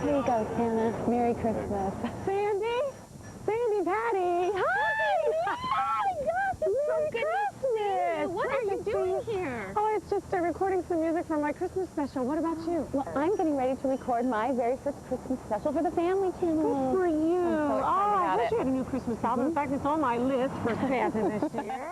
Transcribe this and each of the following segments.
Here you go, Santa. Merry Christmas. Sandy? Sandy Patty. Hi! Oh my gosh, it's so good to see you. What are you doing here? Oh, it's just recording some music for my Christmas special. What about you? Well, I'm getting ready to record my very first Christmas special for the Family Channel. Good for you. I'm so excited I about wish it. you had a new Christmas album. In fact, it's on my list for Santa this year.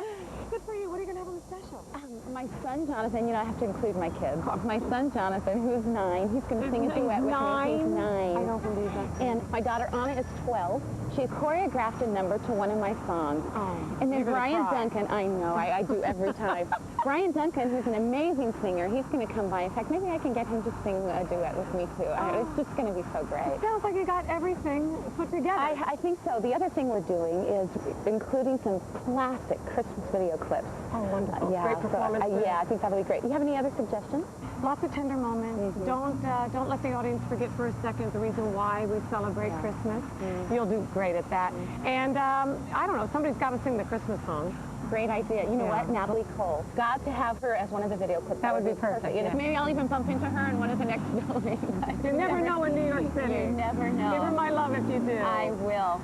Good for you. What are you going to have on the special? My son, Jonathan, you know, I have to include my kids. My son, Jonathan, who's 9, he's going to sing a duet with me. He's 9. I don't believe that. And my daughter, Anna, is 12. She choreographed a number to one of my songs. Oh, and then Brian Duncan, I know, I do every time. Brian Duncan, who's an amazing singer, he's going to come by. In fact, maybe I can get him to sing a duet with me, too. It's just going to be so great. It sounds like you got everything put together. I think so. The other thing we're doing is including some classic Christmas video clips. Oh, wonderful. Yeah, great performance. Yeah, I think that'll be great. Do you have any other suggestions? Lots of tender moments. Don't let the audience forget for a second the reason why we celebrate Christmas. You'll do great at that. And I don't know, somebody's got to sing the Christmas song. Great idea. You know what? Natalie Cole. Got to have her as one of the video clips. That would be perfect. Yeah. Maybe I'll even bump into her in one of the next buildings. You never know in New York City. You never know. Give her my love if you do. I will.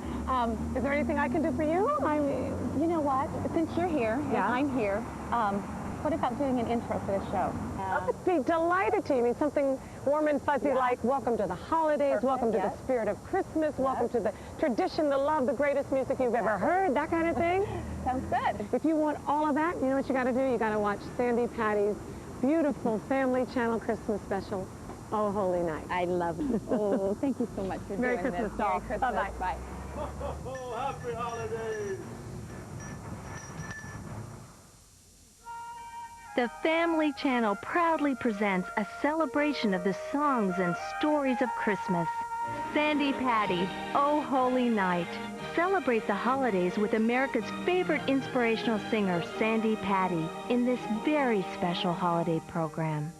Is there anything I can do for you? You know what? Since you're here and I'm here, what about doing an intro for the show? I'd be delighted to. You mean something warm and fuzzy like welcome to the holidays, welcome to the spirit of Christmas, welcome to the tradition, the love, the greatest music you've ever heard, that kind of thing. Sounds good. If you want all of that, you know what you got to do? You got to watch Sandi Patty's beautiful Family Channel Christmas special, Oh Holy Night. I love it. Oh, thank you so much for Merry doing Christmas, this. doll. Merry Christmas. Bye-bye. Bye. Happy holidays! The Family Channel proudly presents a celebration of the songs and stories of Christmas. Sandi Patty, Oh Holy Night. Celebrate the holidays with America's favorite inspirational singer, Sandi Patty, in this very special holiday program.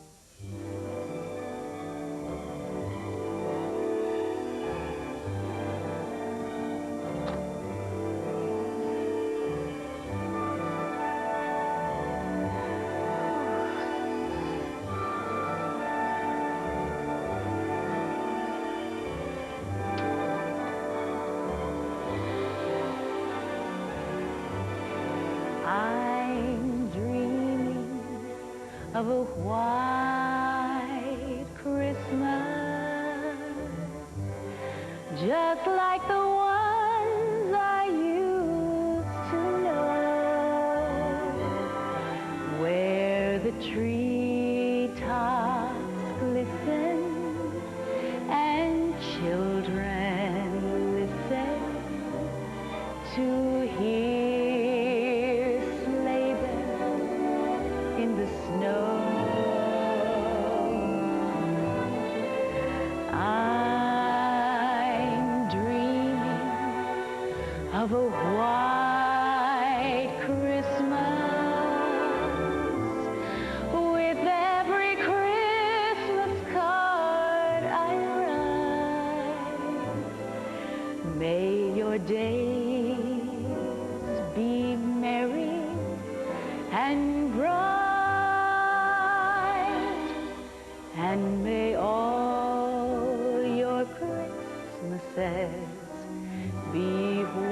I'm dreaming of a white Christmas, just like the ones I used to know, where the treetops glisten and children listen to hear in the snow. I'm dreaming of a white Christmas, with every Christmas card I write. May your days be merry and bright, and may all your Christmases be white.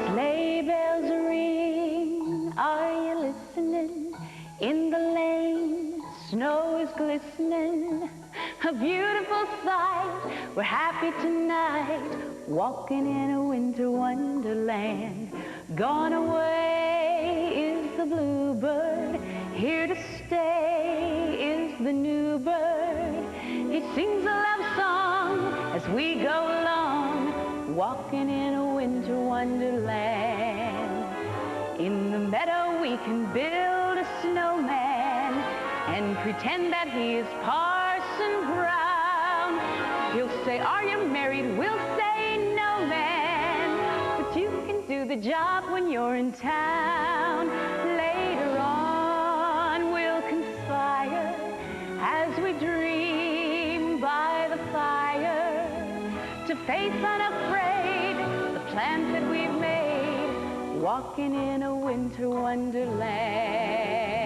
Sleigh bells ring, are you listening? In the lane, snow is glistening, a beautiful sight. We're happy tonight, walking in a winter wonderland. Gone away is the bluebird, here to stay is the new bird. He sings a love song as we go along, walking in a winter wonderland. In the meadow we can build a snowman and pretend that he is Parson Brown. He'll say, are you married? We'll say, no, man. But you can do the job when you're in town. Later on, we'll conspire as we dream by the fire to face unafraid the plans that we've made, walking in a winter wonderland.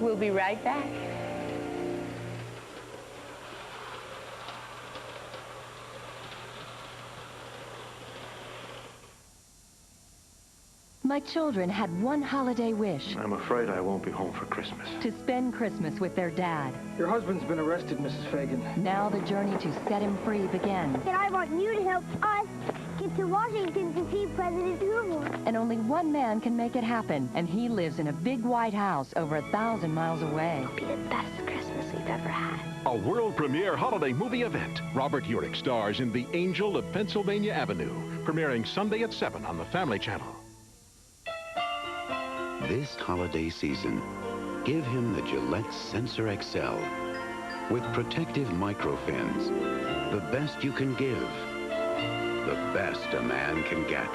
We'll be right back. My children had one holiday wish. I'm afraid I won't be home for Christmas. To spend Christmas with their dad. Your husband's been arrested, Mrs. Fagan. Now the journey to set him free begins. And I want you to help us get to Washington to see President Hoover. And only one man can make it happen, and he lives in a big white house over 1,000 miles away. It'll be the best Christmas we've ever had. A world premiere holiday movie event. Robert Urich stars in The Angel of Pennsylvania Avenue, premiering Sunday at 7 on the Family Channel. This holiday season, give him the Gillette Sensor XL with protective microfins. The best you can give, the best a man can get.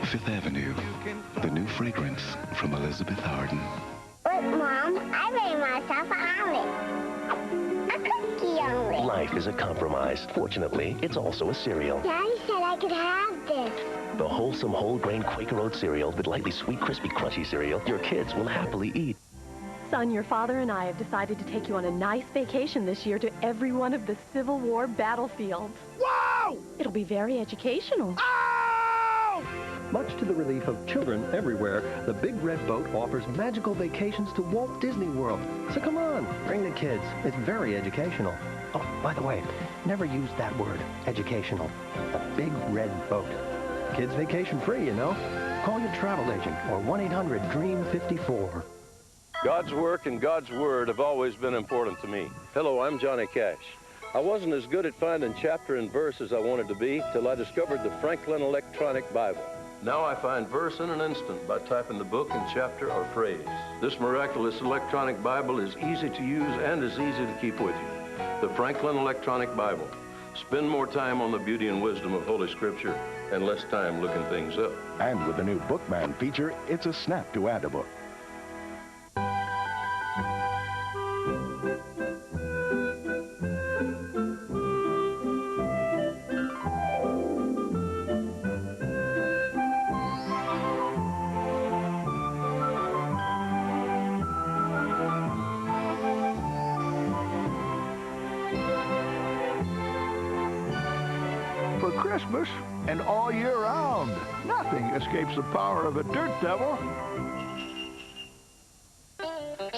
Fifth Avenue, the new fragrance from Elizabeth Arden. Look, Mom, I made myself an omelet. A cookie omelet. Life is a compromise. Fortunately, it's also a cereal. Daddy said I could have this. The wholesome whole grain Quaker Oat cereal, the lightly sweet, crispy, crunchy cereal your kids will happily eat. Son, your father and I have decided to take you on a nice vacation this year to every one of the Civil War battlefields. Wow! It'll be very educational. Much to the relief of children everywhere, the Big Red Boat offers magical vacations to Walt Disney World. So come on, bring the kids. It's very educational. Oh, by the way, never use that word, educational. The Big Red Boat. Kids vacation free, you know. Call your travel agent or 1-800-DREAM-54. God's work and God's word have always been important to me. Hello, I'm Johnny Cash. I wasn't as good at finding chapter and verse as I wanted to be till I discovered the Franklin Electronic Bible. Now I find verse in an instant by typing the book and chapter or phrase. This miraculous electronic Bible is easy to use and is easy to keep with you. The Franklin Electronic Bible. Spend more time on the beauty and wisdom of Holy Scripture and less time looking things up. And with the new Bookman feature, it's a snap to add a book. For Christmas and all year round, nothing escapes the power of a dirt devil.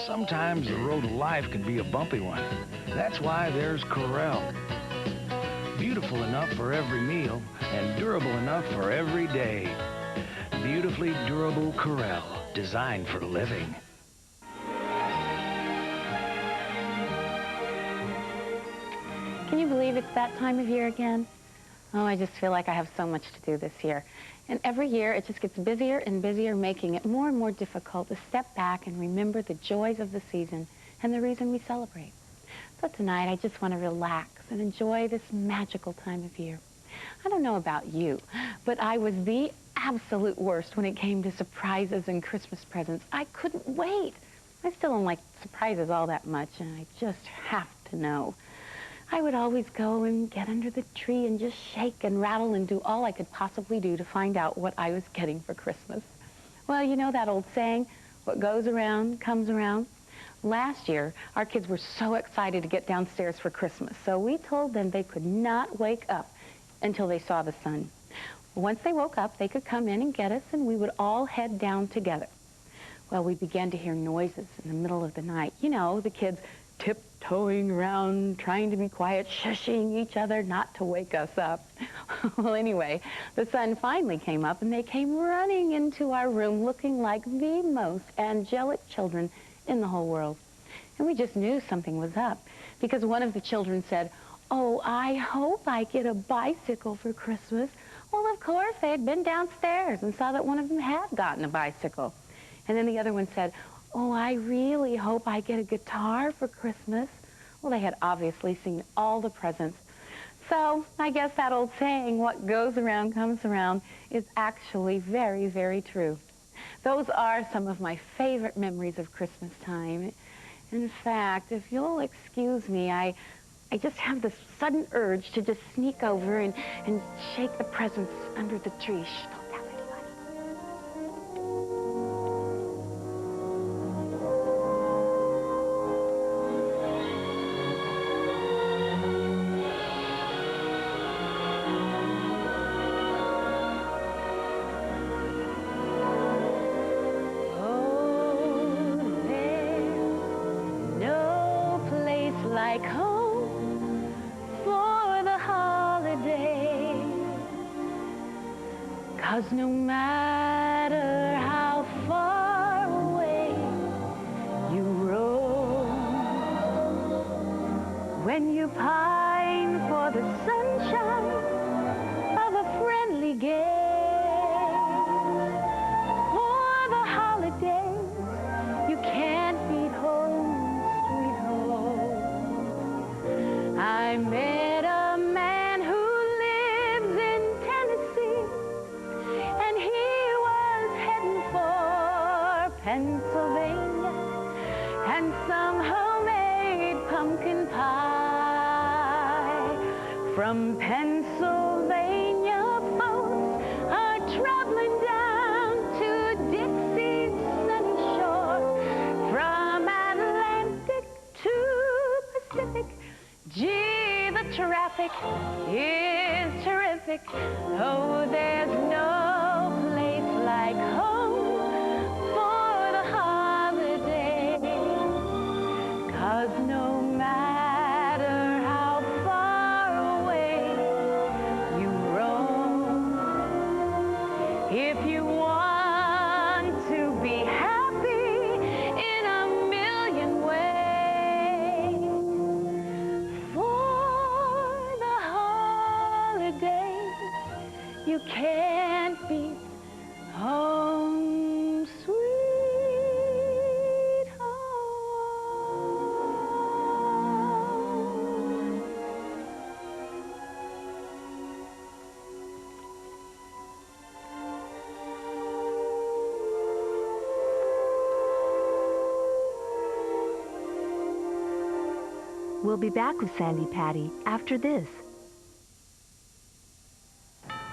Sometimes the road of life can be a bumpy one. That's why there's Corel. Beautiful enough for every meal and durable enough for every day. Beautifully durable Corel, designed for living. Can you believe it's that time of year again? Oh, I just feel like I have so much to do this year. And every year, it just gets busier and busier, making it more and more difficult to step back and remember the joys of the season and the reason we celebrate. So tonight, I just want to relax and enjoy this magical time of year. I don't know about you, but I was the absolute worst when it came to surprises and Christmas presents. I couldn't wait. I still don't like surprises all that much, and I just have to know. I would always go and get under the tree and just shake and rattle and do all I could possibly do to find out what I was getting for Christmas. Well, you know that old saying, what goes around comes around? Last year, our kids were so excited to get downstairs for Christmas, so we told them they could not wake up until they saw the sun. Once they woke up, they could come in and get us, and we would all head down together. Well, we began to hear noises in the middle of the night. You know, the kids tiptoeing around, trying to be quiet, shushing each other not to wake us up. Well, anyway, the sun finally came up, and they came running into our room looking like the most angelic children in the whole world. And we just knew something was up, because one of the children said, "Oh, I hope I get a bicycle for Christmas." Well, of course, they had been downstairs and saw that one of them had gotten a bicycle. And then the other one said, "Oh, I really hope I get a guitar for Christmas." Well, they had obviously seen all the presents. So I guess that old saying, what goes around comes around, is actually very, very true. Those are some of my favorite memories of Christmas time. In fact, if you'll excuse me, I I just have this sudden urge to just sneak over and shake the presents under the tree. Shh, don't tell anybody. Like home for the holidays, 'cause no matter how far away you roam, when you pine for the sunshine of a friendly gaze, for the holidays you can't beat home. I met a man who lives in Tennessee, and he was heading for Pennsylvania, and some homemade pumpkin pie. From Pennsylvania, folks are traveling down to Dixie's sunny shore, from Atlantic to Pacific. Gee, the traffic is terrific. Oh, there's no place like home for the holidays, 'cause no matter how far away you roam, if you want to be happy in a million ways, you can't beat home, sweet home. We'll be back with Sandi Patty after this.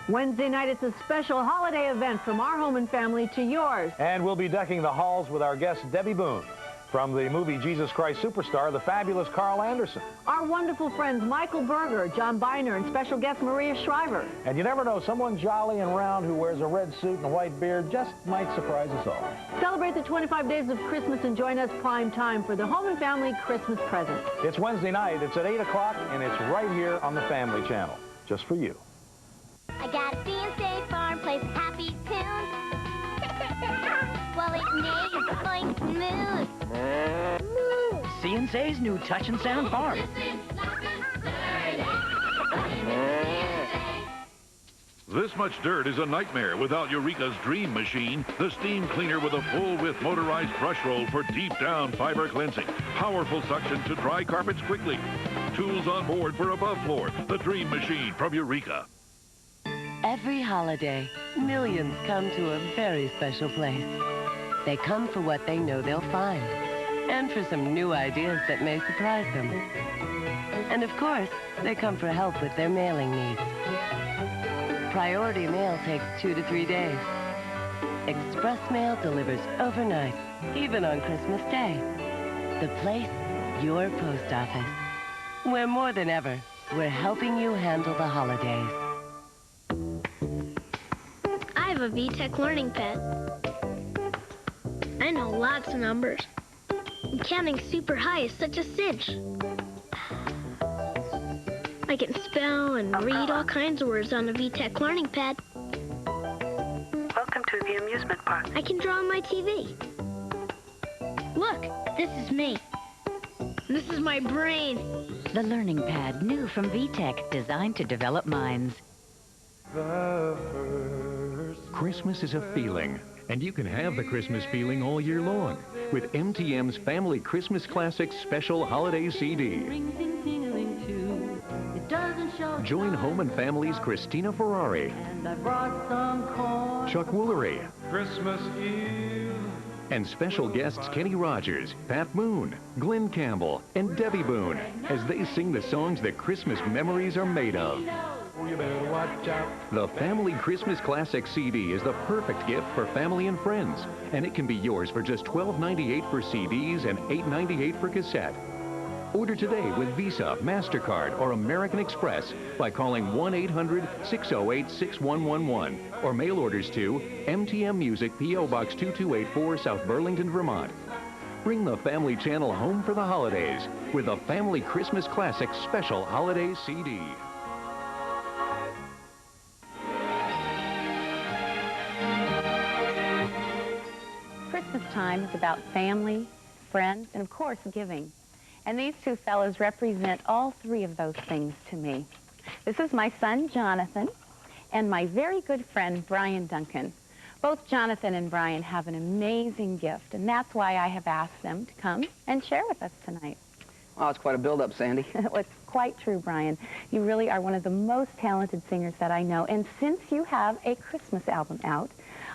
Wednesday night, it's a special holiday event from our home and family to yours. And we'll be decking the halls with our guest, Debbie Boone. From the movie Jesus Christ Superstar, the fabulous Carl Anderson. Our wonderful friends Michael Berger, John Biner, and special guest Maria Shriver. And you never know, someone jolly and round who wears a red suit and a white beard just might surprise us all. Celebrate the 25 days of Christmas and join us prime time for the home and family Christmas present. It's Wednesday night, it's at 8 o'clock, and it's right here on the Family Channel, just for you. I got a State Farm plays a happy tune. Well, it neighs going smooth. C&C's new Touch and Sound Farm. This much dirt is a nightmare without Eureka's Dream Machine, the steam cleaner with a full-width motorized brush roll for deep-down fiber cleansing. Powerful suction to dry carpets quickly. Tools on board for above floor. The Dream Machine from Eureka. Every holiday, millions come to a very special place. They come for what they know they'll find, and for some new ideas that may surprise them. And of course, they come for help with their mailing needs. Priority mail takes 2 to 3 days. Express mail delivers overnight, even on Christmas Day. The place, your post office. Where more than ever, we're helping you handle the holidays. I have a VTech learning pad. I know lots of numbers. And counting super high is such a cinch. I can spell and read all kinds of words on a VTech learning pad. Welcome to the amusement park. I can draw on my TV. Look, this is me. This is my brain. The Learning Pad, new from VTech, designed to develop minds. Christmas is a feeling, and you can have the Christmas feeling all year long with MTM's Family Christmas Classics Special Holiday CD. Join Home and Family's Christina Ferrari, Chuck Woolery, Christmas Eve, And special guests Kenny Rogers, Pat Moon, Glenn Campbell, and Debbie Boone as they sing the songs that Christmas memories are made of. You better watch out. The Family Christmas Classic CD is the perfect gift for family and friends, and it can be yours for just $12.98 for CDs and $8.98 for cassette. Order today with Visa, MasterCard, or American Express by calling 1-800-608-6111 or mail orders to MTM Music, P.O. Box 2284, South Burlington, Vermont. Bring the Family Channel home for the holidays with the Family Christmas Classic Special Holiday CD. Christmas time is about family, friends, and of course, giving. And these two fellows represent all three of those things to me. This is my son, Jonathan, and my very good friend, Brian Duncan. Both Jonathan and Brian have an amazing gift, and that's why I have asked them to come and share with us tonight. Wow, it's quite a build-up, Sandy. Well, it's quite true, Brian. You really are one of the most talented singers that I know, and since you have a Christmas album out,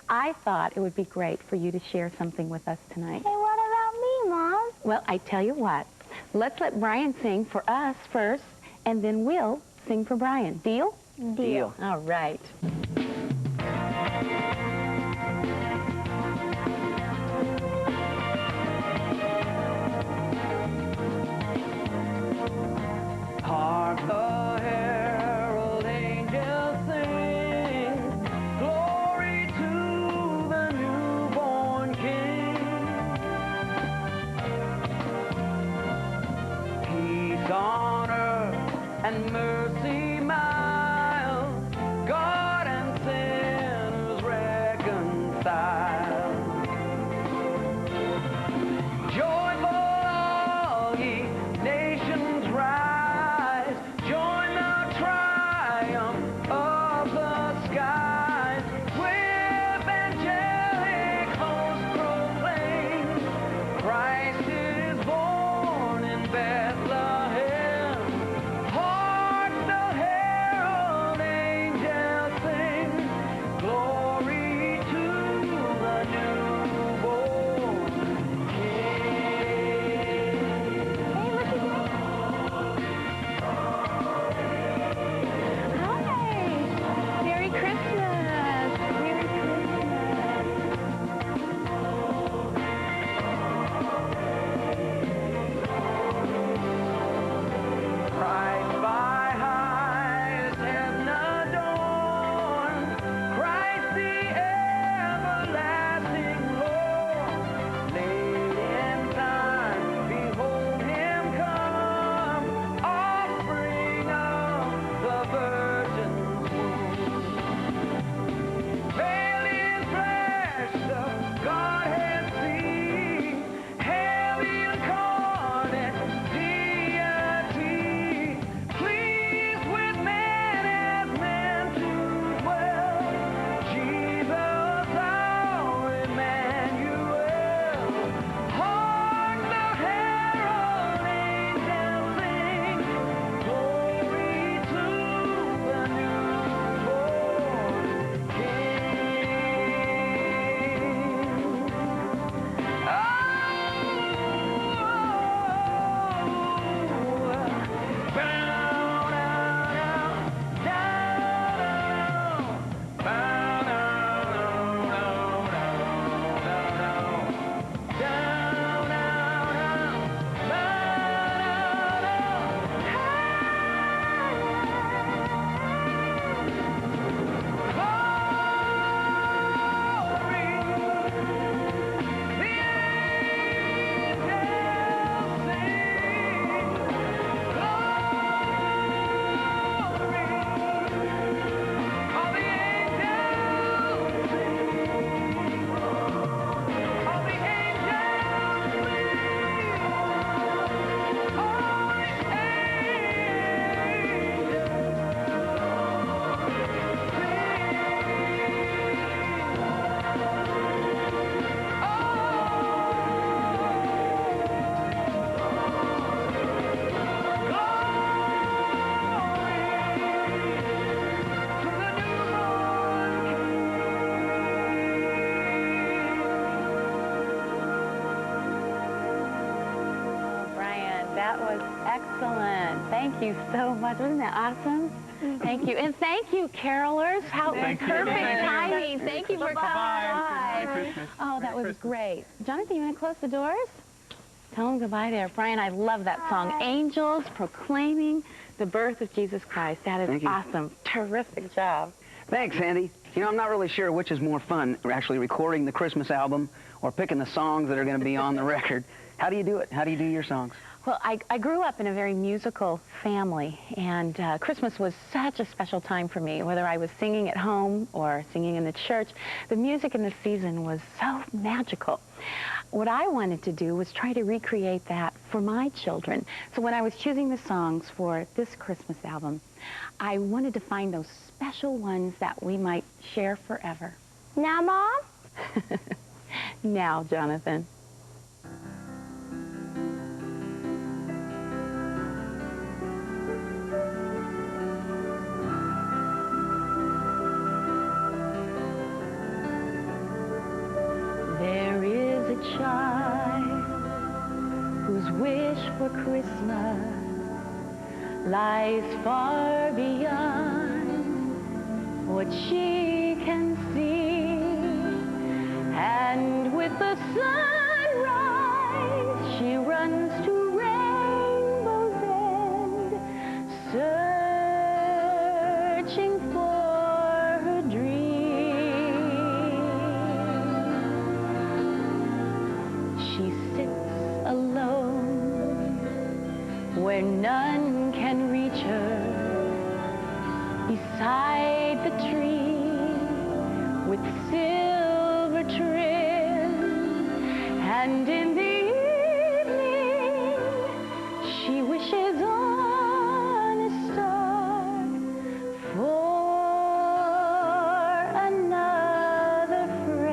I thought it would be great for you to share something with us tonight. Hey, what about me, Mom? Well, I tell you what. Let's let Brian sing for us first, and then we'll sing for Brian. Deal? Deal. All right. Hark the herald angels sing, glory to the newborn King. Peace on earth and mercy mild, God and sinners reconciled. Joyful all ye nations rise, join the triumph of the skies. With angelic hosts proclaim, Christ is born in Bethlehem. Hark excellent. Thank you so much. Wasn't that awesome? Thank you. And thank you, carolers. How perfect timing. Thank you for coming by. Oh, that was great. Jonathan, you want to close the doors? Tell them goodbye there. Brian, I love that song. Angels proclaiming the birth of Jesus Christ. That is awesome. Terrific job. Thanks, Sandy. You know, I'm not really sure which is more fun, actually recording the Christmas album or picking the songs that are going to be on the record. How do you do it? How do you do your songs? Well, I grew up in a very musical family, and Christmas was such a special time for me. Whether I was singing at home or singing in the church, the music in the season was so magical. What I wanted to do was try to recreate that for my children. So when I was choosing the songs for this Christmas album, I wanted to find those special ones that we might share forever. Now, Mom? Now, Jonathan. There is a child whose wish for Christmas lies far beyond what she can see, and with the sunrise she runs to Rainbow's End, searching for her dream. She sits alone where none can reach her, beside the tree with silver trim, and in the evening she wishes on a star for another friend.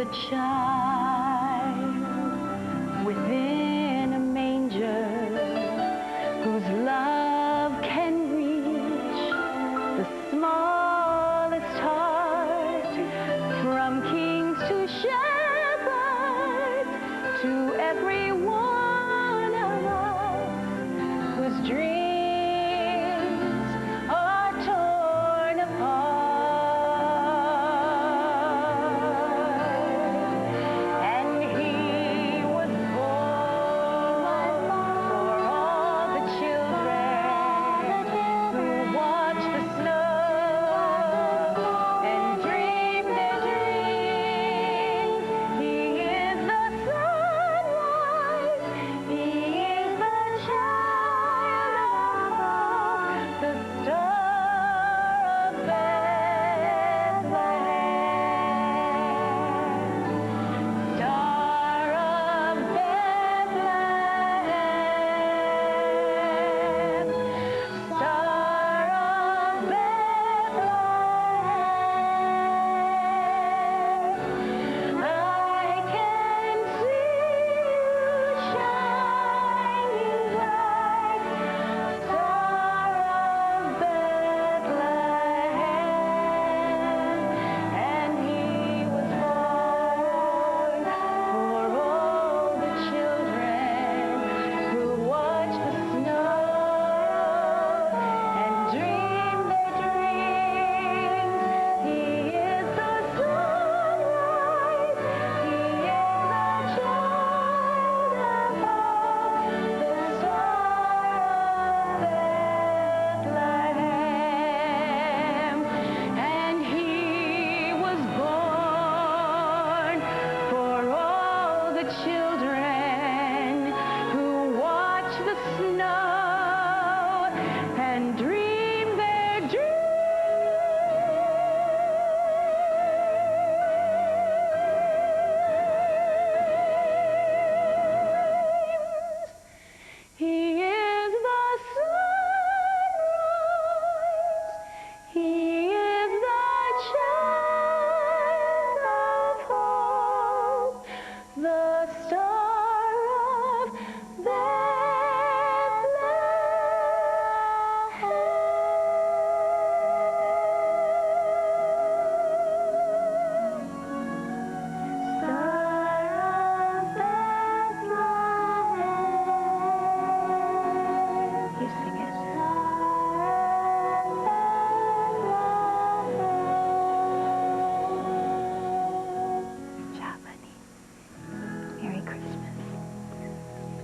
A child within a manger whose love can reach the smallest heart, from kings to shepherds, to every one of us whose dreams are torn apart.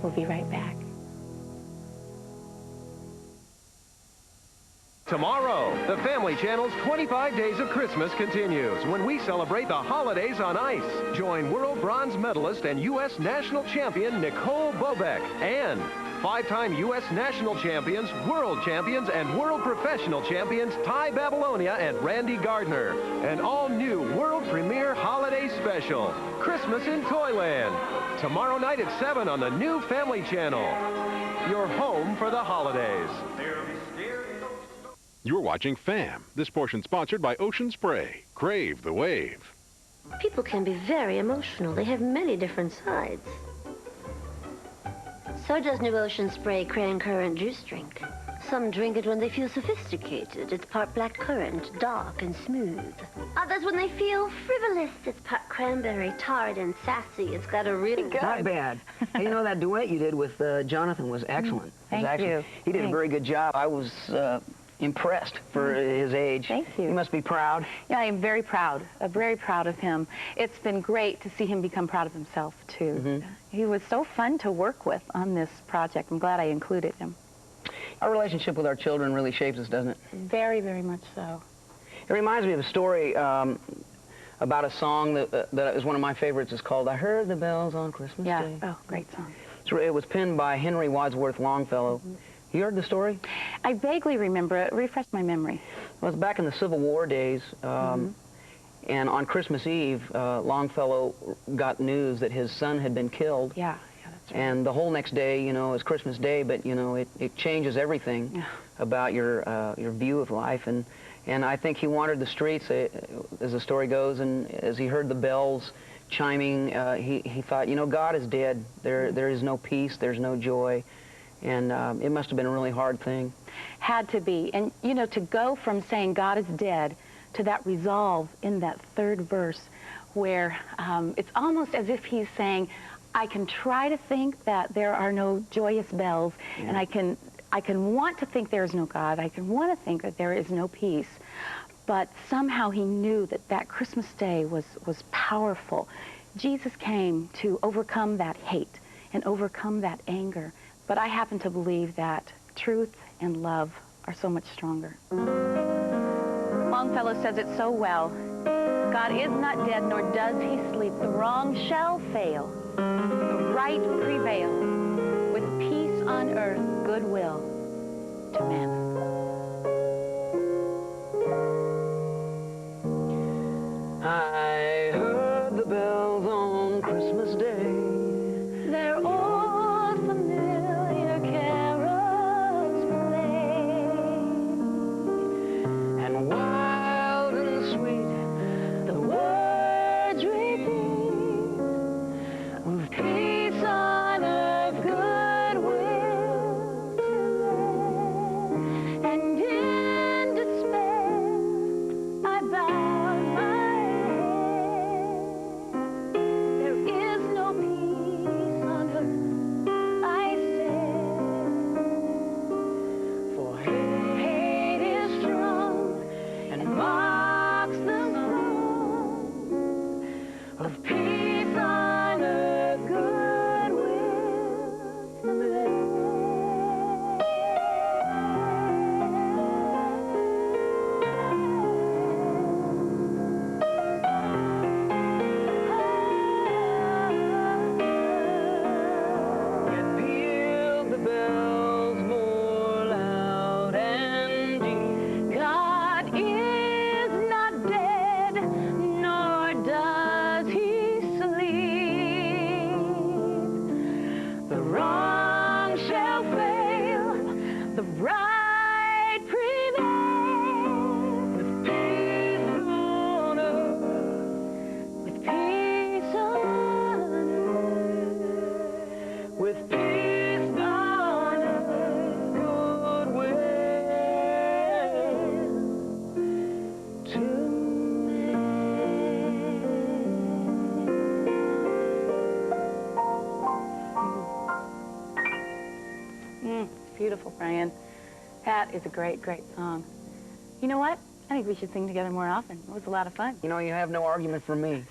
We'll be right back. Tomorrow, the Family Channel's 25 Days of Christmas continues when we celebrate the holidays on ice. Join world bronze medalist and U.S. national champion Nicole Bobeck and five-time U.S. national champions, world champions, and world professional champions Ty Babylonia and Randy Gardner. An all-new world premiere holiday special, Christmas in Toyland. Tomorrow night at 7 on the new Family Channel. Your home for the holidays. You're watching FAM. This portion sponsored by Ocean Spray. Crave the wave. People can be very emotional. They have many different sides. So does New Ocean Spray Cran Currant Juice Drink. Some drink it when they feel sophisticated. It's part black currant, dark and smooth. Others when they feel frivolous. It's part cranberry, tart and sassy. It's got a really good... Not bad. Hey, you know, that duet you did with Jonathan was excellent. Thank you. He did Thanks. a very good job. I was impressed for his age. Thank you. You must be proud. Yeah, I am very proud of him. It's been great to see him become proud of himself, too. Mm-hmm. He was so fun to work with on this project. I'm glad I included him. Our relationship with our children really shapes us, doesn't it? Very, very much so. It reminds me of a story about a song that is one of my favorites. It's called I Heard the Bells on Christmas Day. Oh, great song. It was penned by Henry Wadsworth Longfellow. Mm-hmm. You heard the story? I vaguely remember it. Refresh my memory. Well, it was back in the Civil War days, and on Christmas Eve, Longfellow got news that his son had been killed. Yeah, that's right. And the whole next day, you know, is Christmas Day, but, you know, it changes everything about your view of life. And I think he wandered the streets, as the story goes, and as he heard the bells chiming, he thought, you know, God is dead. There is no peace. There's no joy. And it must have been a really hard thing. Had to be. And, you know, to go from saying God is dead to that resolve in that third verse where it's almost as if he's saying, I can try to think that there are no joyous bells, and I can want to think there is no God. I can want to think that there is no peace. But somehow he knew that that Christmas day was powerful. Jesus came to overcome that hate and overcome that anger. But I happen to believe that truth and love are so much stronger. Longfellow says it so well. God is not dead, nor does he sleep. The wrong shall fail. The right prevails. With peace on earth, goodwill to men. I heard the bells on Christmas Day. They're all familiar carols playing, and wild and sweet the words repeat, with peace on earth, goodwill to men. And in despair, I bowed my head. There is no peace on earth, I said, for hate is strong and mocks the song of peace on earth, goodwill to men. Yet pealed the bells more loud and deep. God is not dead, nor does he sleep. The wrong shall fail, the right prevail. With peace on earth, with peace on earth, With peace on earth, goodwill to Beautiful, Brian. That is a great, great song. You know what? I think we should sing together more often. It was a lot of fun. You know, you have no argument from me.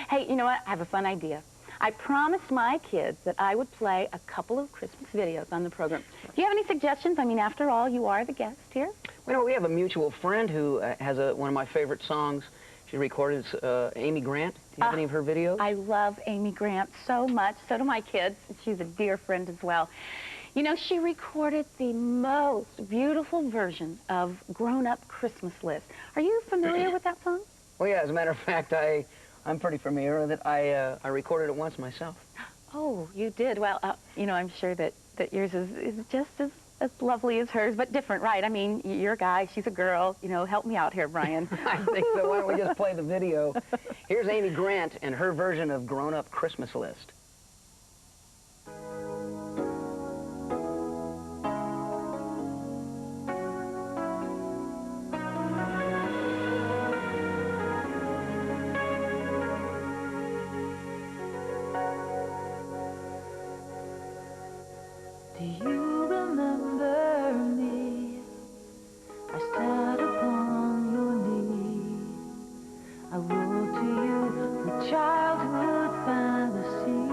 Hey, you know what? I have a fun idea. I promised my kids that I would play a couple of Christmas videos on the program. Do you have any suggestions? I mean, after all, you are the guest here. Well, we have a mutual friend who has one of my favorite songs. She recorded Amy Grant. Do you have any of her videos? I love Amy Grant so much. So do my kids. She's a dear friend as well. You know, she recorded the most beautiful version of Grown Up Christmas List. Are you familiar with that song? Well, yeah, as a matter of fact, I'm pretty familiar with it. I recorded it once myself. Oh, you did? Well, you know, I'm sure that yours is just as lovely as hers, but different, right? I mean, you're a guy, she's a girl. You know, help me out here, Brian. I think so. Why don't we just play the video? Here's Amy Grant and her version of Grown Up Christmas List. Do you remember me? I sat upon your knee. I wrote to you with childhood fantasies.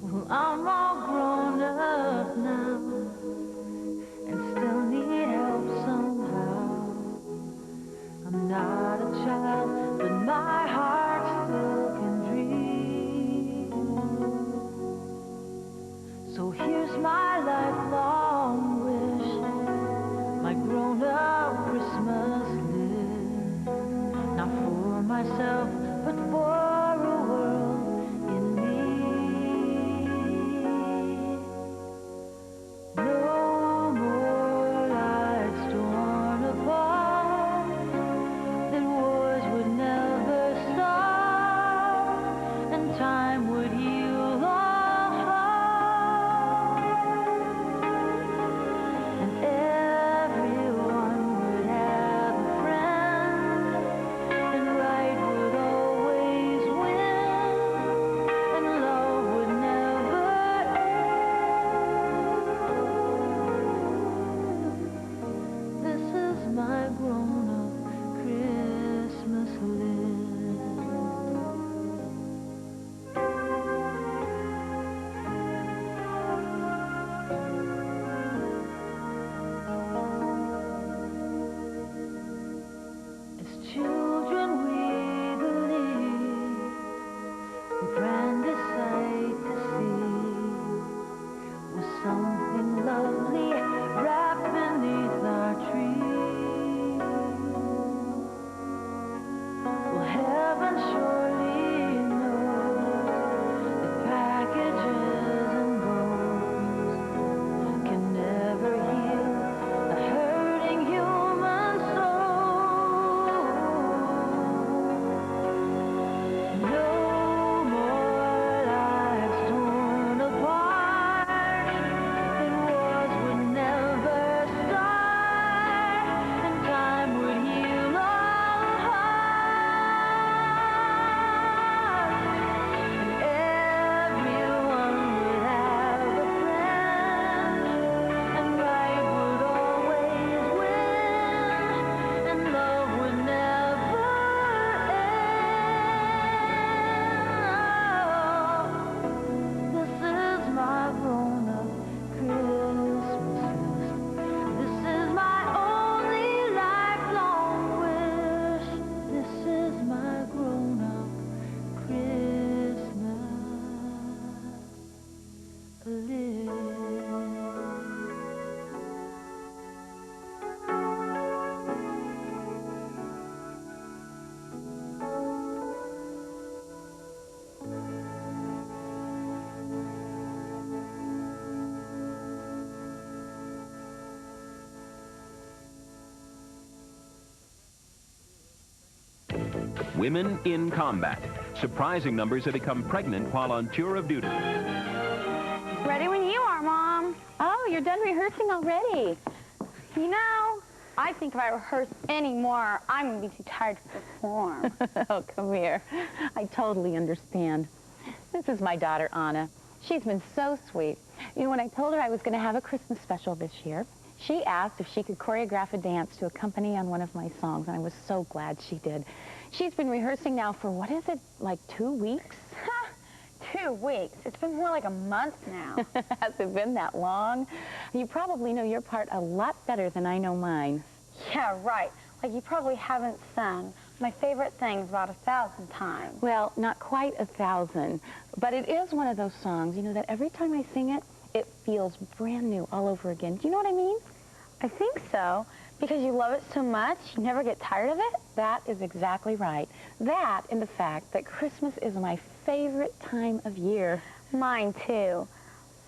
Well, I'm all grown up now and still need help somehow. I'm not a child, but my heart still can dream. So here's my lifelong wish, my grown-up Christmas list. Not for myself, but for a world in need. No more lives torn apart, that wars would never stop, and time would heal all. Women in combat. Surprising numbers have become pregnant while on tour of duty. Ready when you are, Mom. Oh, you're done rehearsing already. You know, I think if I rehearse any more, I'm going to be too tired to perform. Oh, come here. I totally understand. This is my daughter, Anna. She's been so sweet. You know, when I told her I was going to have a Christmas special this year, She asked if she could choreograph a dance to accompany on one of my songs, and I was so glad she did. She's been rehearsing now for, what is it, like 2 weeks? 2 weeks? It's been more like a month now. Has it been that long? You probably know your part a lot better than I know mine. Yeah, right. Like you probably haven't sung my favorite things about 1,000 times. Well, not quite 1,000, but it is one of those songs, you know, that every time I sing it, it feels brand new all over again. Do you know what I mean? I think so. Because you love it so much, you never get tired of it? That is exactly right. That and the fact that Christmas is my favorite time of year. Mine too.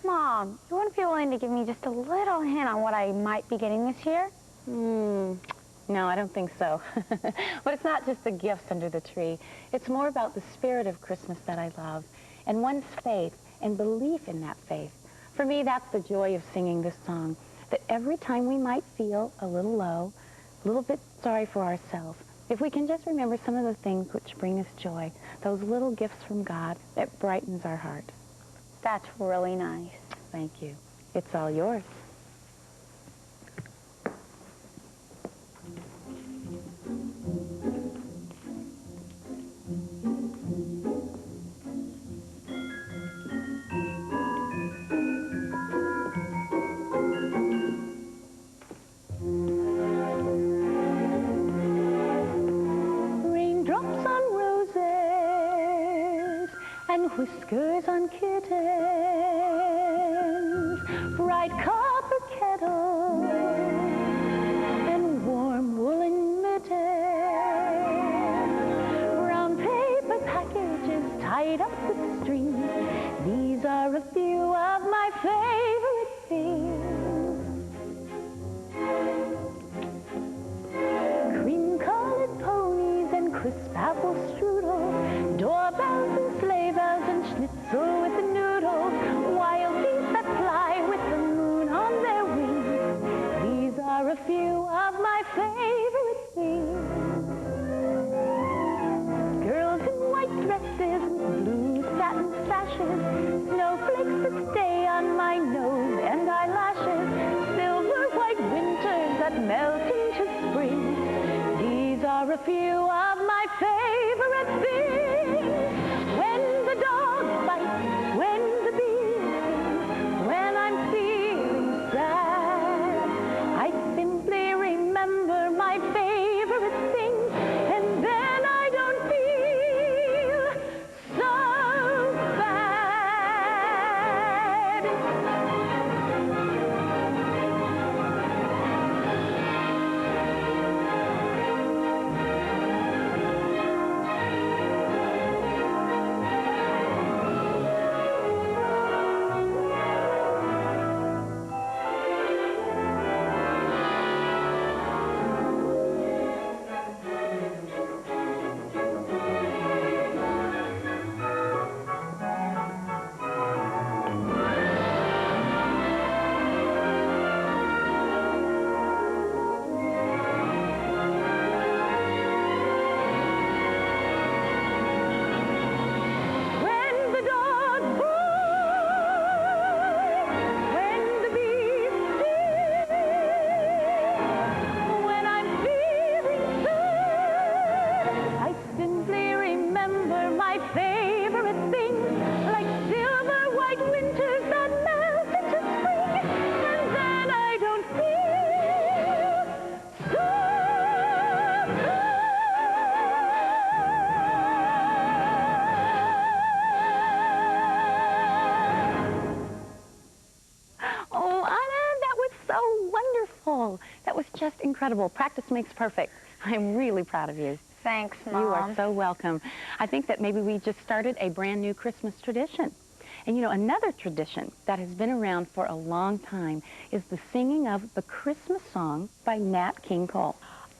Mom, you wouldn't be willing to give me just a little hint on what I might be getting this year? No, I don't think so. But it's not just the gifts under the tree. It's more about the spirit of Christmas that I love, and one's faith and belief in that faith. For me, that's the joy of singing this song, that every time we might feel a little low, a little bit sorry for ourselves, if we can just remember some of the things which bring us joy, those little gifts from God, it brightens our heart. That's really nice. Thank you. It's all yours. Raindrops on roses and whiskers on kittens, bright copper kettles and warm woolen mittens, brown paper packages tied up with string. These are a few of my favorite things. Cream-colored ponies and crisp apple strudel, doorbells and sleigh bells and schnitzel with the noodles, wild geese that fly with the moon on their wings. These are a few of my favorite things. Girls in white dresses and blue satin sashes, snowflakes that stay on my nose and eyelashes, silver white winters that melt into spring. These are a few of my favorite things. When the dog bites, when the bee stings, when I'm feeling sad, I simply remember my favorite things, and then I don't feel so bad. When the dog barks, when the bees sing, when I'm feeling sad, I simply remember my favorite things, like silver white winters that melt into spring, and then I don't feel so Oh, Anna, that was so wonderful. That was just incredible. Practice makes perfect. I'm really proud of you. Thanks, Mom. You are so welcome. I think that maybe we just started a brand new Christmas tradition. And you know, another tradition that has been around for a long time is the singing of the Christmas song by Nat King Cole.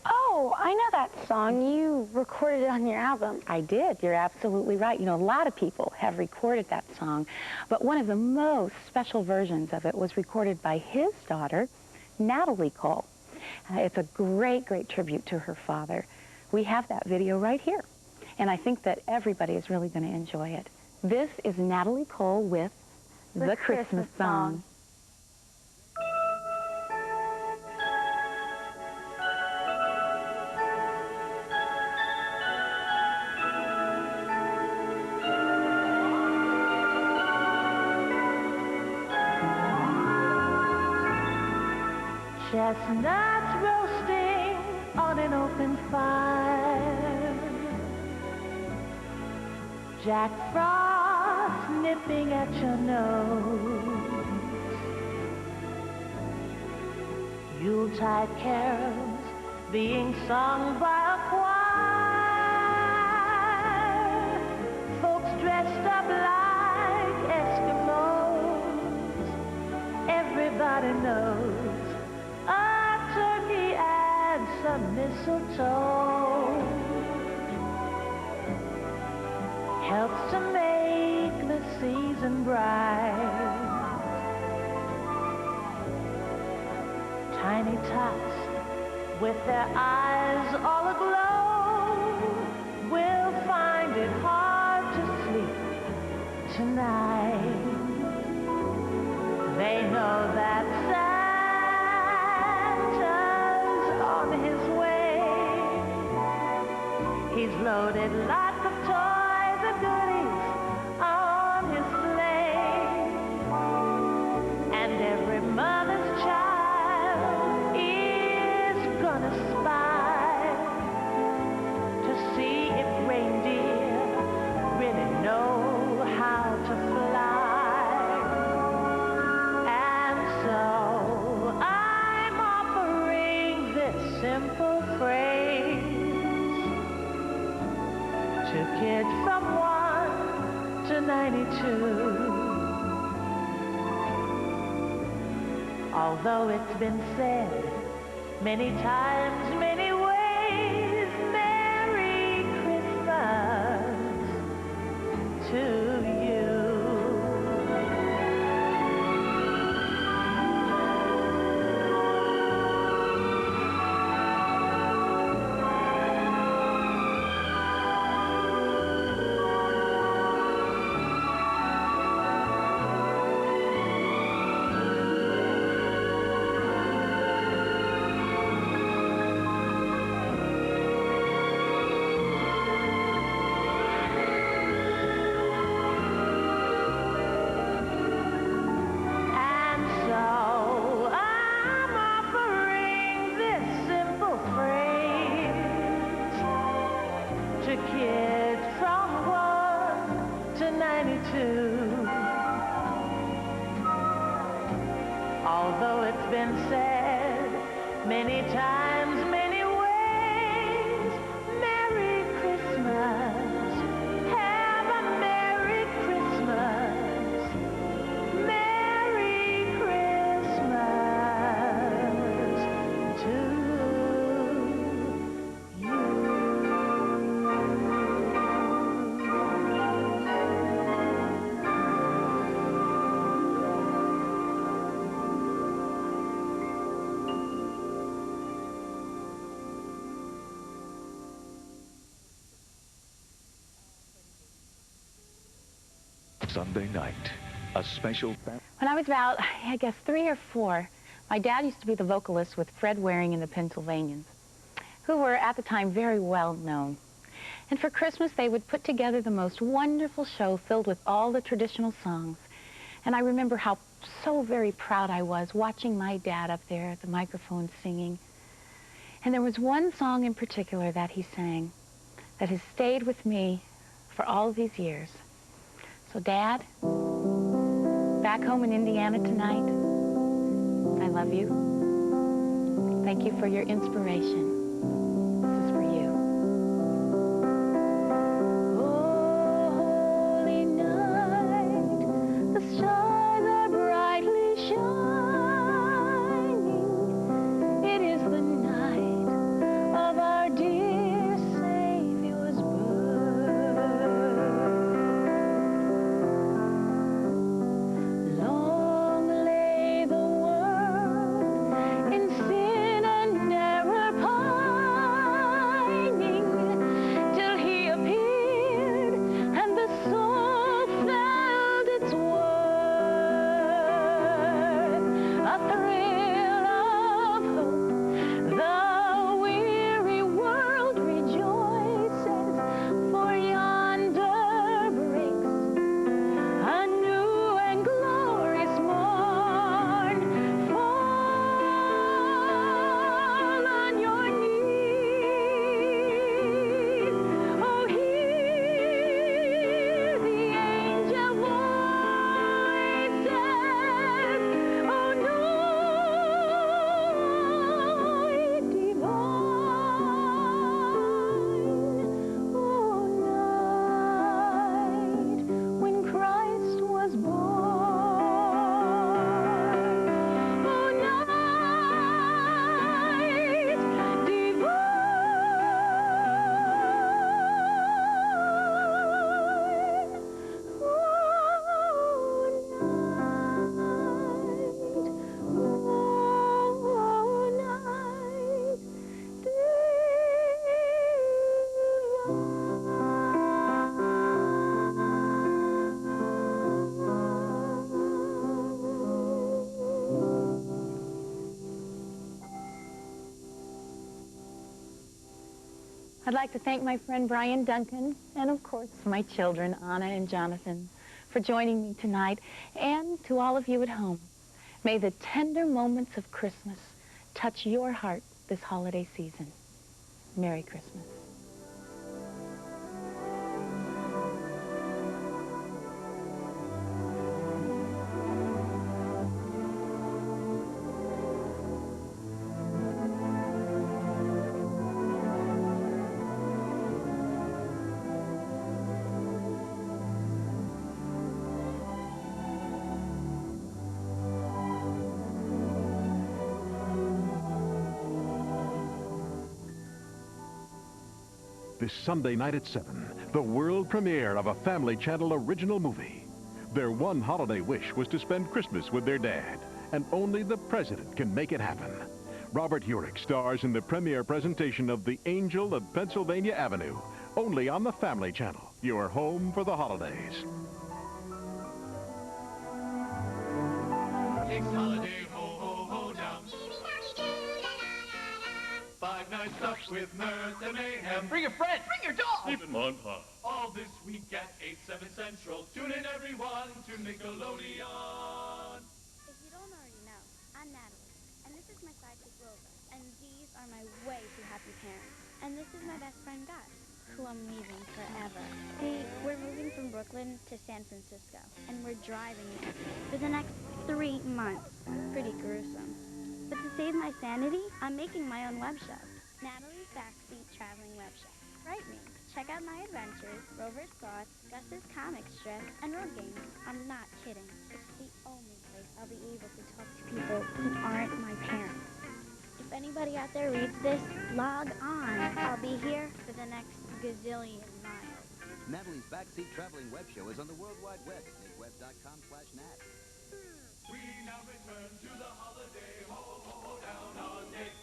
Oh, I know that song. You recorded it on your album. I did. You're absolutely right. You know, a lot of people have recorded that song, but one of the most special versions of it was recorded by his daughter, Natalie Cole. It's a great, great tribute to her father. We have that video right here, and I think that everybody is really going to enjoy it. This is Natalie Cole with The Christmas Song. chestnuts roasting on an open fire, Jack Frost nipping at your nose, Yuletide carols being sung by a choir, folks dressed up like Eskimos. Everybody knows a turkey and some mistletoe helps to make the season bright. Tiny tots with their eyes all aglow will find it hard to sleep tonight. They know that Santa's on his way. He's loaded lots of toys and goodies on his sleigh, and every mother's child is gonna spy to see if reindeer really know how to fly. And so I'm offering this simple phrase to kids from 1 to 92. Although it's been said many times, many ways, Merry Christmas to you. To kids from 1 to 92. Although it's been said many times, many ways, Merry Christmas, have a Merry Christmas, Merry Christmas to Sunday night, a special... When I was about, I guess, 3 or 4, my dad used to be the vocalist with Fred Waring and the Pennsylvanians, who were at the time very well known. And for Christmas, they would put together the most wonderful show filled with all the traditional songs. And I remember how so very proud I was watching my dad up there at the microphone singing. And there was one song in particular that he sang that has stayed with me for all of these years. So, Dad, back home in Indiana tonight, I love you. Thank you for your inspiration. This is for you. Oh, holy night, the stars are brightly shining. It is the night of our dear Savior's birth. Long lay the world in sin and error. I'd like to thank my friend Brian Duncan and, of course, my children, Anna and Jonathan, for joining me tonight, and to all of you at home. May the tender moments of Christmas touch your heart this holiday season. Merry Christmas. This Sunday night at 7, the world premiere of a Family Channel original movie. Their one holiday wish was to spend Christmas with their dad, and only the president can make it happen. Robert Urich stars in the premiere presentation of The Angel of Pennsylvania Avenue, only on the Family Channel, your home for the holidays. It's holiday, ho, ho, ho, down. 5 nights up with mirth and mayhem. Bring a friend. Bring your dog. Even Mon Pop. All this week at 8, 7 Central. Tune in, everyone, to Nickelodeon. If you don't already know, I'm Natalie, and this is my sidekick Rosa, and these are my way too happy parents. And this is my best friend Gus, who I'm leaving forever. See, we're moving from Brooklyn to San Francisco, and we're driving there for the next 3 months. Pretty gruesome. But to save my sanity, I'm making my own web show. Natalie's Backseat Traveling Web Show. Write me. Check out my adventures, Rover's thoughts, Gus's comic strip, and road games. I'm not kidding. It's the only place I'll be able to talk to people who aren't my parents. If anybody out there reads this, log on. I'll be here for the next gazillion miles. Natalie's Backseat Traveling Web Show is on the World Wide Web at makeweb.com/nat. We now return to the holiday, ho, ho, ho, down on Nick.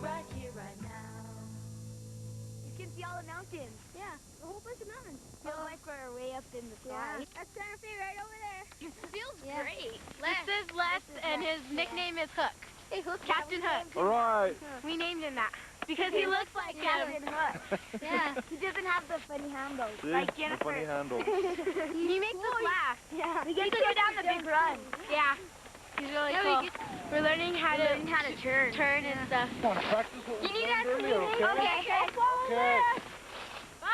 Right here, right now. You can see all the mountains. Yeah, a whole bunch of mountains. Feel like we're way up in the sky. That's Santa Fe right over there. It feels Yeah. great. Les. This is Les, and his nickname is Hook. Hey, Hook. Captain Hook. All right. We named him that because he looks like Captain him. Hook. Yeah, he doesn't have the funny handle. See? Like The Jennifer. funny handle. He makes us laugh. Yeah. We get to go down the big run. Yeah. He's really cool. We're learning how to turn and stuff. Want to practice what we You need learned us earlier, okay? Okay. Okay. Bye.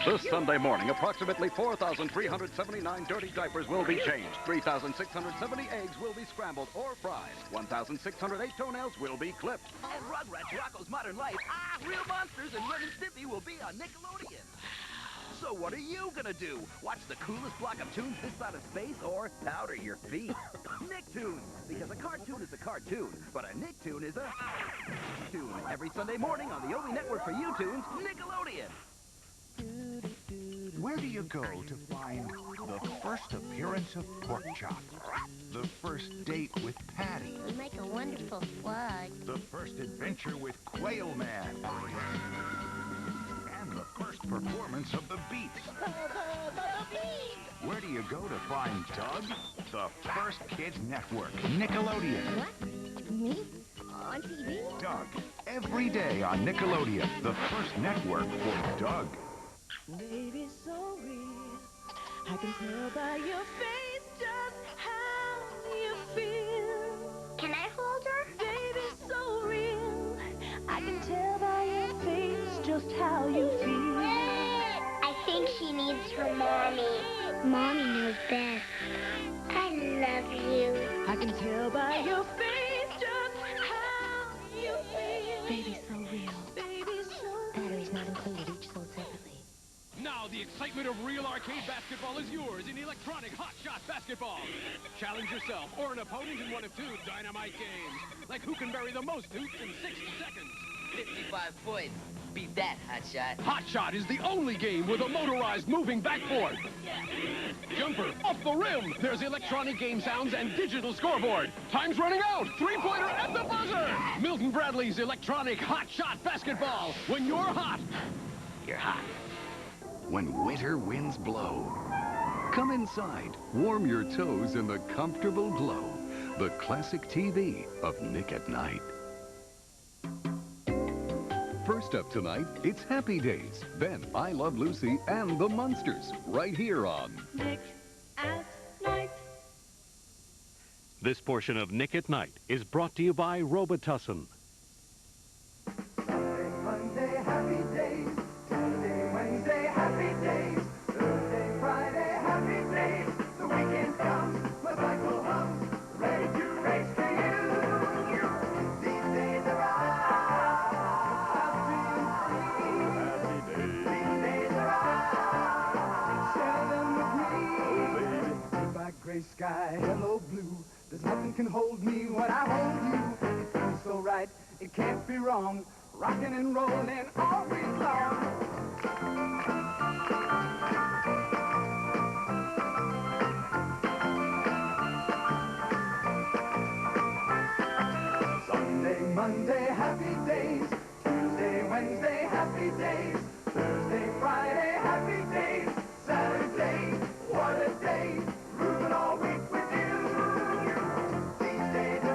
This Sunday morning, approximately 4,379 dirty diapers will be changed. 3,670 eggs will be scrambled or fried. 1,608 toenails will be clipped. And Rugrats Rocco's Modern Life, Real Monsters and Ren and Stimpy will be on Nickelodeon. So what are you gonna do? Watch the coolest block of tunes this side of space or powder your feet? Nicktoons, because a cartoon is a cartoon, but a Nicktoon is a tune. Every Sunday morning on the only network for you tunes, Nickelodeon. Where do you go to find the first appearance of Pork Chop? The first date with Patty? We make a wonderful flag. The first adventure with Quail Man? And the first performance of the Beats? Where do you go to find Doug? The first kids network, Nickelodeon. What? Me? On TV? Doug, every day on Nickelodeon, the first network for Doug. Baby, so real. I can tell by your face just how you feel. Can I hold her? Baby, so real. I can tell by your face just how you feel. I think she needs her mommy. Mommy knows best. I love you. I can tell by your face just how you feel. Baby, so real. Baby, so Batteries not included, each sold separately. Now the excitement of real arcade basketball is yours in electronic Hot Shot Basketball. Challenge yourself or an opponent in one of 2 dynamite games. Like who can bury the most hoops in 60 seconds. 55 points. Beat that, Hot Shot. Hot Shot is the only game with a motorized moving backboard. Jumper, off the rim. There's electronic game sounds and digital scoreboard. Time's running out. 3-pointer at the buzzer. Milton Bradley's electronic Hot Shot Basketball. When you're hot, You're hot. when winter winds blow. Come inside, warm your toes in the comfortable glow. The classic TV of Nick at Night. First up tonight, it's Happy Days, then I Love Lucy and the Munsters, right here on Nick at Night. This portion of Nick at Night is brought to you by Robitussin. Monday, happy days. Tuesday, Wednesday, happy days. Thursday, Friday, happy days. The weekend comes, my cycle hums, ready to race to you. These days are happy days. These days are share them with me. Goodbye, gray sky, hello, blue. There's nothing can hold me when I hold you. It feels so right, it can't be wrong. Rocking and rolling all week long. Sunday, Monday, happy days. Tuesday, Wednesday, happy days. Thursday, Friday, happy days. Saturday, what a day. Grooving all week with you. These days are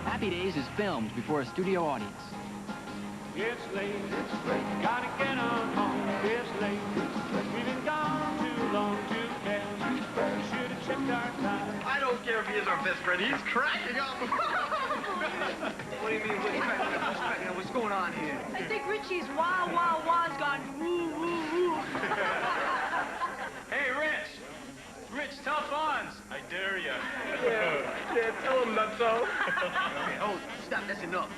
Happy Days is filmed before a studio audience. It's late, it's late, gotta get on home. It's late, we've been gone too long to care. We should have checked our time. I don't care if he is our best friend. He's cracking up. What do you mean? What's cracking up? What's going on here? I think Richie's wow, wow, wow's gone woo, woo, woo. Hey, Rich! Rich, tell Fonz. I dare ya. Yeah, tell him nutso. Okay, oh, stop. That's enough.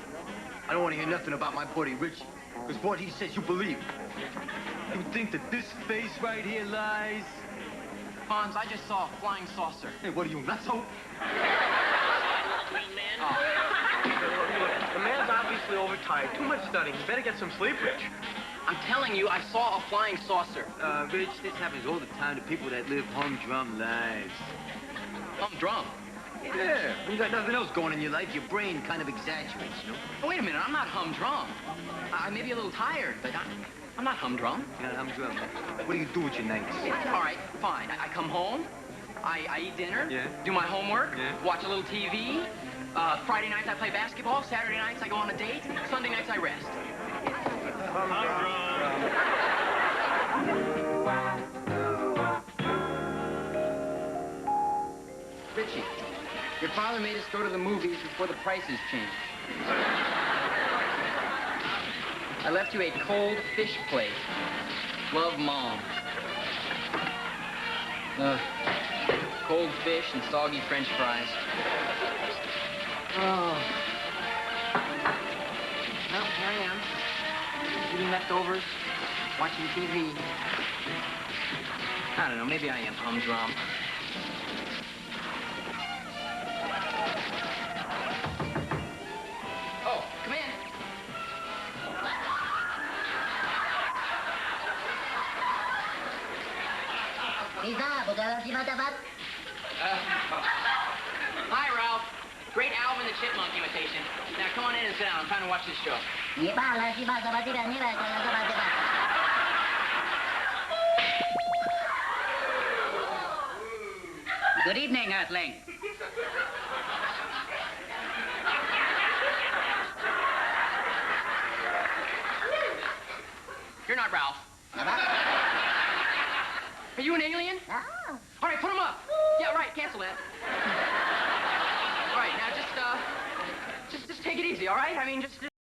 I don't want to hear nothing about my buddy Richie. Because what he says, you believe. You think that this face right here lies? Fonz, I just saw a flying saucer. Hey, what are you, nutso? The man's obviously overtired. Too much studying. You better get some sleep, Rich. I'm telling you, I saw a flying saucer. Rich, this happens all the time to people that live humdrum lives. Humdrum? Yeah, when you got nothing else going in your life, your brain kind of exaggerates, you know? Oh, wait a minute, I'm not humdrum. I may be a little tired, but I'm not humdrum. You're not humdrum. What do you do with your nights? All right, fine. I come home, I eat dinner, do my homework, watch a little TV. Friday nights I play basketball. Saturday nights I go on a date. Sunday nights I rest. Richie, your father made us go to the movies before the prices changed. I left you a cold fish plate. Love, Mom. Cold fish and soggy French fries. Oh. Well, here I am. Eating leftovers, watching TV. I don't know, maybe I am humdrum. Oh, come in. Hi, Ralph. Great Alvin the Chipmunk imitation. Now, come on in and sit down. I'm trying to watch this show. Good evening, Earthling. You're not Ralph. Are you an alien? All right, put him up. Yeah, right, cancel that. All right, now just take it easy, all right? I mean, just